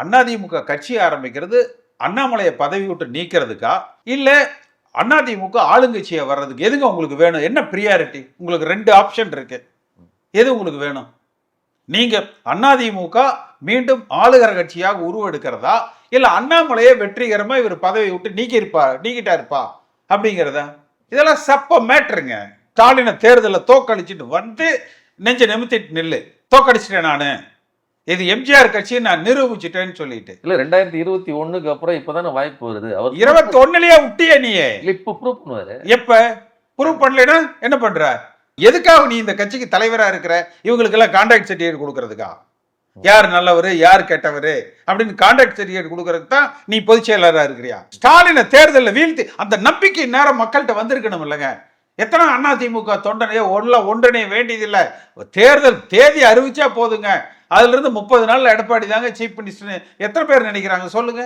அதிமுக கட்சி ஆரம்பிக்கிறது அண்ணாமலையை பதவி விட்டு நீக்கிறதுக்கா இல்ல அதிமுக ஆளுங்கட்சியை வர்றதுக்கு எதுங்க உங்களுக்கு வேணும்? என்ன பிரியாரிட்டி? உங்களுக்கு 2 ஆப்ஷன் இருக்கு. எது உங்களுக்கு வேணும்? நீங்க அதிமுக மீண்டும் ஆளுகிற கட்சியாக உருவெடுக்கிறதா இல்ல அண்ணாமலையை வெற்றிகரமா இவர் பதவி விட்டு நீக்கிட்டா இருப்பா அப்படிங்கிறதா? இதெல்லாம் சப்ப மேட்ருங்க. ஸ்டாலினை தேர்தலில் தோக்கடிச்சுட்டு வந்து நெஞ்ச நிமித்திட்டு நில்லு, தோக்கடிச்சிட்டேன் நானு, இது எம்ஜிஆர் கட்சியை நான் நிரூபிச்சுட்டேன்னு சொல்லிட்டு. இல்ல 2021க்கு அப்புறம் இப்பதானே வாய்ப்பு வருது. அவர் 21லயே விட்டிய நீயே. இப்ப ப்ரூவ் பண்ணுவாரு. எப்ப ப்ரூவ் பண்ணலைன்னா என்ன பண்ற? எதுக்காக நீ இந்த கட்சிக்கு தலைவரா இருக்கிற? இவங்களுக்கு எல்லாம் கான்ட்ராக்ட் சர்டிஃபிகேட் கொடுக்கறதுக்கா? யார் நல்லவர் யார் கெட்டவர் அப்படின்னு கான்ட்ராக்ட் சர்டிஃபிகேட் கொடுக்கறதுக்கு தான் நீ பொதுச் செயலாளராக இருக்கிறியா? ஸ்டாலினை தேர்தலில் வீழ்த்தி அந்த நம்பிக்கை நேரம் மக்கள்கிட்ட வந்திருக்கணும் இல்லைங்க. எத்தனை அதிமுக தொண்டனையோ ஒன்றனைய வேண்டியதில்லை. தேர்தல் தேதி அறிவிச்சா போதுங்க. அதுல இருந்து 30 நாள்ல எடப்பாடி தாங்க சீஃப் மினிஸ்டர் எத்தனை பேர் நினைக்கிறாங்க சொல்லுங்க.